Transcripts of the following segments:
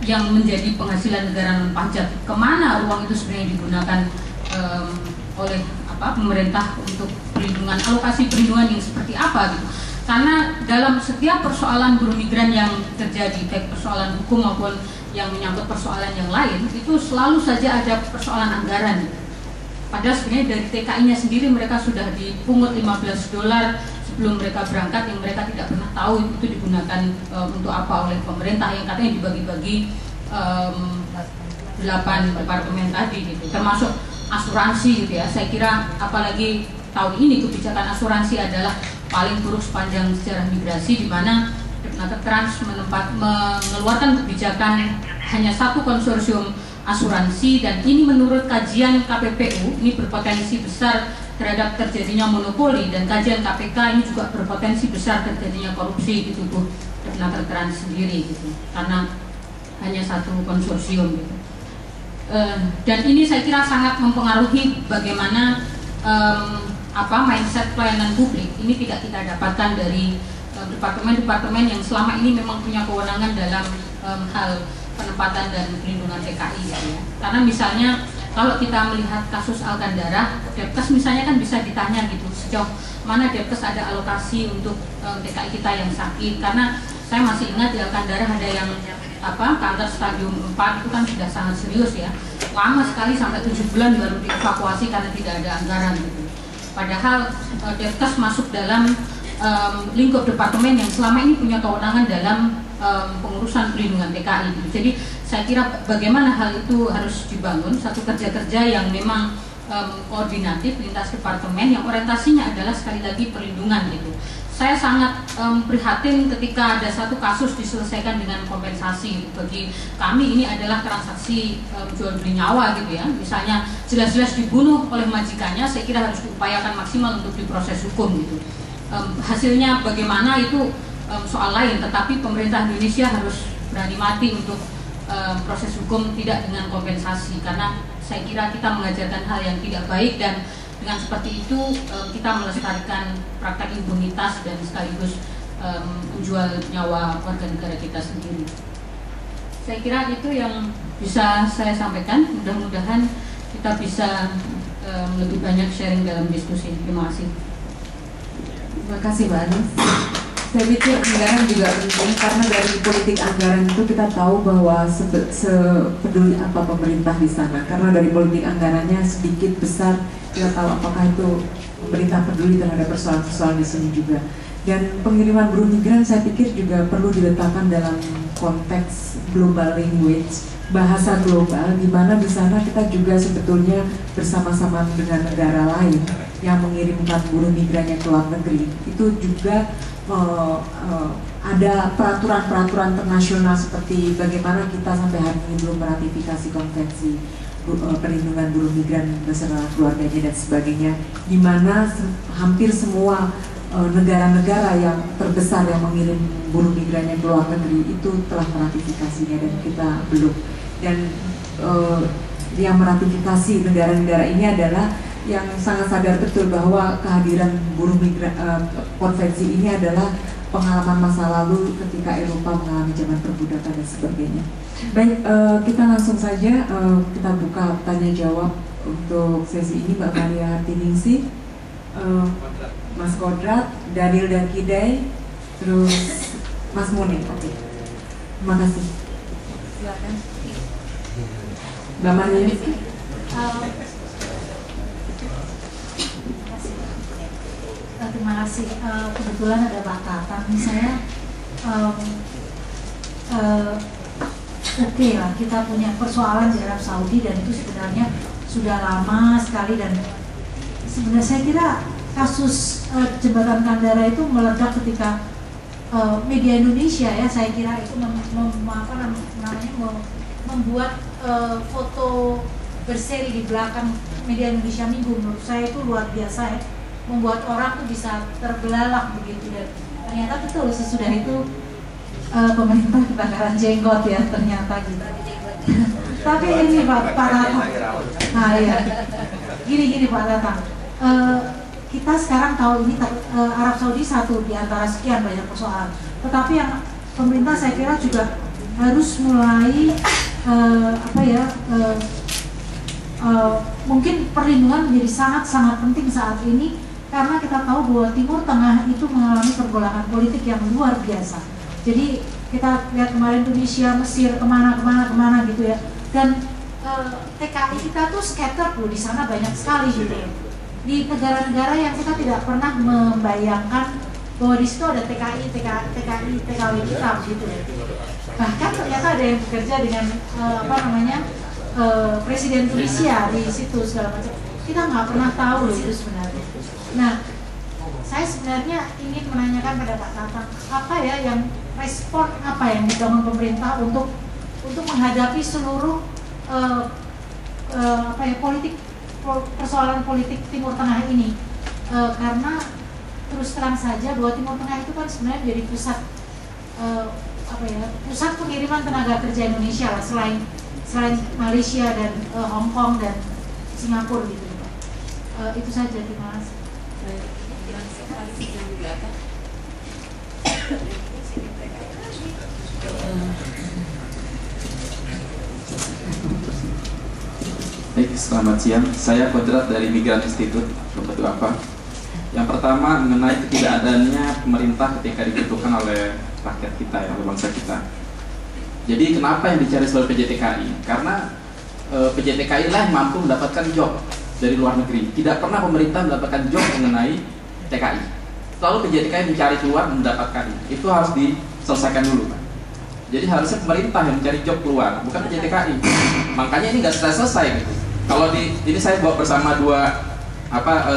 yang menjadi penghasilan negara non pajak, kemana uang itu sebenarnya digunakan oleh pemerintah untuk perlindungan, alokasi perlindungan yang seperti apa gitu. Karena dalam setiap persoalan buruh migran yang terjadi, baik persoalan hukum maupun yang menyangkut persoalan yang lain, itu selalu saja ada persoalan anggaran. Padahal sebenarnya dari TKI-nya sendiri mereka sudah dipungut $15 sebelum mereka berangkat, yang mereka tidak pernah tahu itu digunakan untuk apa oleh pemerintah, yang katanya dibagi-bagi 8 departemen tadi gitu, termasuk asuransi gitu ya. Saya kira apalagi tahun ini kebijakan asuransi adalah paling buruk sepanjang sejarah migrasi, di mana Depnaker Trans mengeluarkan kebijakan hanya satu konsorsium asuransi, dan ini menurut kajian KPPU ini berpotensi besar terhadap terjadinya monopoli, dan kajian KPK ini juga berpotensi besar terjadinya korupsi di tubuh Depnaker Trans sendiri gitu, karena hanya satu konsorsium gitu. Dan ini saya kira sangat mempengaruhi bagaimana mindset pelayanan publik. Ini tidak kita dapatkan dari departemen-departemen yang selama ini memang punya kewenangan dalam hal penempatan dan pelindungan TKI gitu ya. Karena misalnya kalau kita melihat kasus Alkandara, Depkes misalnya kan bisa ditanya gitu, sejauh mana Depkes ada alokasi untuk TKI kita yang sakit. Karena saya masih ingat di Alkandara ada yang kanker stadium 4 itu kan sudah sangat serius ya, lama sekali sampai 7 bulan baru dievakuasi karena tidak ada anggaran gitu. Padahal Depkes masuk dalam lingkup departemen yang selama ini punya kewenangan dalam pengurusan pelindungan TKI gitu. Jadi saya kira bagaimana hal itu harus dibangun, satu kerja-kerja yang memang koordinatif lintas departemen yang orientasinya adalah sekali lagi perlindungan gitu. Saya sangat prihatin ketika ada satu kasus diselesaikan dengan kompensasi. Bagi kami ini adalah transaksi jual beli nyawa gitu ya. Misalnya jelas-jelas dibunuh oleh majikannya, saya kira harus diupayakan maksimal untuk diproses hukum gitu. Hasilnya bagaimana itu soal lain, tetapi pemerintah Indonesia harus berani mati untuk proses hukum tidak dengan kompensasi, karena saya kira kita mengajarkan hal yang tidak baik, dan dengan seperti itu kita melestarikan praktek impunitas dan sekaligus menjual nyawa warga negara kita sendiri. Saya kira itu yang bisa saya sampaikan. Mudah-mudahan kita bisa lebih banyak sharing dalam diskusi. Terima kasih. Terima kasih Mbak Anis. Saya pikir anggaran juga penting, karena dari politik anggaran itu kita tahu bahwa sepeduli apa pemerintah di sana. Karena dari politik anggarannya sedikit besar kita tahu apakah itu pemerintah peduli terhadap persoalan-persoalan di sini juga. Dan pengiriman buruh migran saya pikir juga perlu diletakkan dalam konteks global language, bahasa global, di mana di sana kita juga sebetulnya bersama-sama dengan negara lain yang mengirimkan buruh migrannya ke luar negeri. Itu juga ada peraturan-peraturan internasional seperti bagaimana kita sampai hari ini belum meratifikasi konvensi perlindungan buruh migran beserta keluarganya dan sebagainya, di mana hampir semua negara-negara yang terbesar yang mengirim buruh migrannya ke luar negeri itu telah meratifikasinya dan kita belum. Dan yang meratifikasi negara-negara ini adalah yang sangat sadar betul bahwa kehadiran buruh migran konvensi ini adalah pengalaman masa lalu ketika Eropa mengalami zaman perbudakan dan sebagainya. Baik, kita langsung saja kita buka tanya jawab untuk sesi ini. Mbak Maria Hartiningsih, Mas Kodrat, Daniel dan Kidai, terus Mas Muning. Oke, terima kasih. Silakan. Mbak Maria. Terima kasih. Kebetulan ada Pak Tatang, saya oke lah, kita punya persoalan di Arab Saudi dan itu sebenarnya sudah lama sekali, dan sebenarnya saya kira kasus jembatan Kandara itu meledak ketika media Indonesia ya, saya kira itu membuat foto berseri di belakang media Indonesia Minggu. Menurut saya itu luar biasa ya, membuat orang tuh bisa terbelalak begitu, dan ternyata betul sesudah itu pemerintah kebakaran jenggot ya ternyata gitu. Tapi ini Pak Tatang, nah ya, gini Pak Tatang, kita sekarang tahu ini Arab Saudi satu di antara sekian banyak persoalan, tetapi yang pemerintah saya kira juga harus mulai mungkin perlindungan menjadi sangat-sangat penting saat ini, karena kita tahu bahwa Timur Tengah itu mengalami pergolakan politik yang luar biasa. Jadi kita lihat kemarin Tunisia, Mesir, kemana gitu ya. Dan TKI kita tuh scatter loh, di sana banyak sekali gitu ya. Di negara-negara yang kita tidak pernah membayangkan bahwa di situ ada TKI kita gitu ya. Bahkan ternyata ada yang bekerja dengan Presiden Tunisia di situ segala macam. Kita nggak pernah tahu loh itu sebenarnya. Nah, saya sebenarnya ingin menanyakan pada Pak Tatang, apa ya yang respon apa yang dibangun pemerintah untuk menghadapi seluruh persoalan politik Timur Tengah ini, karena terus terang saja bahwa Timur Tengah itu kan sebenarnya jadi pusat pusat pengiriman tenaga kerja Indonesia lah, selain Malaysia dan Hong Kong dan Singapura gitu. Itu saja, terima kasih. Baik, selamat siang. Saya Kodrat dari Migran Institute. Membantu apa? Yang pertama mengenai ketidakadaannya pemerintah ketika dibutuhkan oleh rakyat kita, oleh bangsa kita. Jadi kenapa yang dicari selalu PJTKI? Karena PJTKI lah yang mampu mendapatkan job dari luar negeri. Tidak pernah pemerintah mendapatkan job mengenai TKI. Selalu PJTKI mencari keluar mendapatkan. Itu harus diselesaikan dulu, Pak. Jadi harusnya pemerintah yang mencari job keluar, bukan PJTKI. Makanya ini nggak selesai gitu. Kalau ini saya bawa bersama dua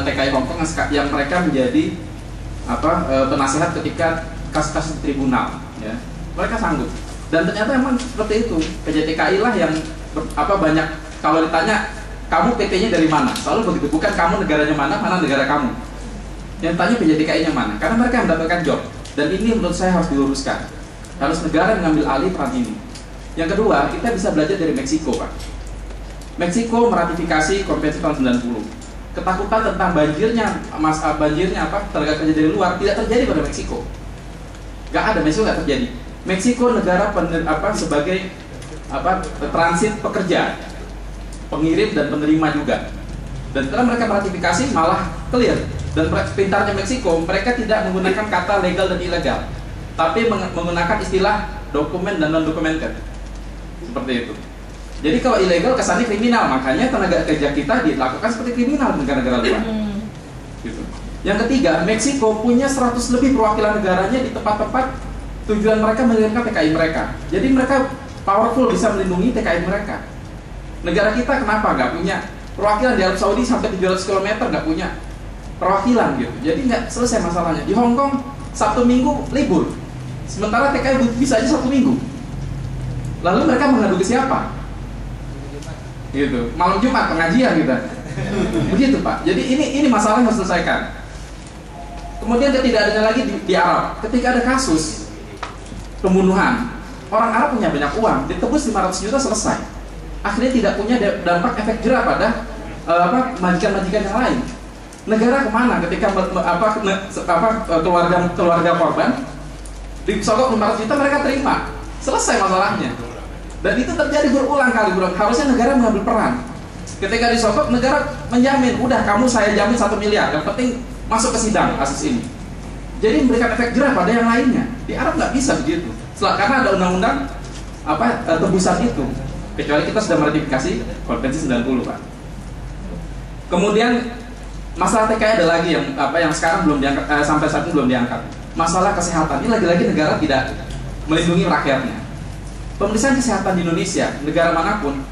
TKI Hongkong yang mereka menjadi penasehat ketika kasus-kasus di tribunal, ya. Mereka sanggup. Dan ternyata memang seperti itu. PJTKI lah yang banyak, kalau ditanya kamu PT-nya dari mana, selalu begitu. Bukan kamu negaranya mana negara kamu. Yang tanya PJTKI-nya mana, karena mereka mendapatkan job. Dan ini menurut saya harus diluruskan. Harus negara mengambil alih peran ini. Yang kedua, kita bisa belajar dari Meksiko, Pak. Meksiko meratifikasi konvensi tahun 90. Ketakutan tentang banjirnya tenaga kerja dari luar tidak terjadi pada Meksiko. Meksiko nggak terjadi. Meksiko negara sebagai transit pekerja, pengirim dan penerima juga. Dan setelah mereka meratifikasi malah clear. Dan pintarnya Meksiko, mereka tidak menggunakan kata legal dan ilegal, tapi menggunakan istilah dokumen dan non documented. Seperti itu. Jadi kalau ilegal kesannya kriminal, makanya tenaga kerja kita dilakukan seperti kriminal di negara-negara luar. Gitu. Yang ketiga, Meksiko punya 100 lebih perwakilan negaranya di tempat-tempat tujuan mereka mengirimkan TKI mereka. Jadi mereka powerful, bisa melindungi TKI mereka. Negara kita kenapa nggak punya perwakilan di Arab Saudi sampai 700 km nggak punya perwakilan gitu. Jadi nggak selesai masalahnya. Di Hong Kong Sabtu Minggu libur, sementara TKI bisa aja Sabtu Minggu. Lalu mereka mengadu ke siapa? Gitu. Malam Jumat pengajian kita. Begitu, Pak. Jadi ini masalah yang harus diselesaikan. Kemudian ketidakadaan lagi di Arab. Ketika ada kasus pembunuhan, orang Arab punya banyak uang, ditebus 500 juta selesai. Akhirnya tidak punya dampak efek jerah pada majikan-majikan yang lain. Negara kemana ketika keluarga korban disogok 500 juta mereka terima, selesai masalahnya. Dan itu terjadi berulang kali. Harusnya negara mengambil peran. Ketika disogok, negara menjamin, udah kamu saya jamin 1 miliar, yang penting masuk ke sidang kasus ini. Jadi memberikan efek jerah pada yang lainnya. Di Arab nggak bisa begitu, karena ada undang-undang tebusan itu. Kecuali kita sudah meratifikasi konvensi 90, Pak. Kemudian masalah TKI ada lagi yang sekarang belum diangkat, sampai saat ini belum diangkat. Masalah kesehatan ini lagi-lagi negara tidak melindungi rakyatnya. Pemeriksaan kesehatan di Indonesia, negara manapun,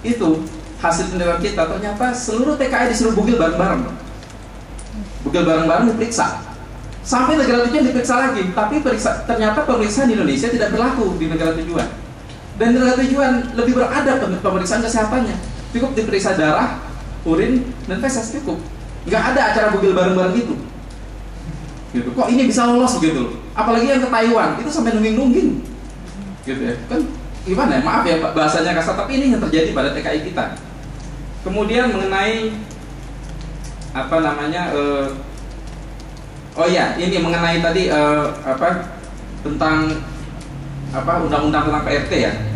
itu hasil penelitian kita ternyata seluruh TKI disuruh bugil bareng-bareng. Bugil bareng-bareng diperiksa. Sampai negara tujuan diperiksa lagi, tapi ternyata pemeriksaan di Indonesia tidak berlaku di negara tujuan. Dan negara tujuan lebih beradab pemeriksaan kesehatannya. Cukup diperiksa darah, urin, dan feses, cukup. Nggak ada acara bugil bareng-bareng itu. Gitu. Kok ini bisa lolos begitu? Apalagi yang ke Taiwan, itu sampai nungging-nungging. Gitu ya. Kan gimana ya? Maaf ya bahasanya kasar, tapi ini yang terjadi pada TKI kita. Kemudian mengenai ini mengenai tadi tentang undang-undang tentang PRT ya.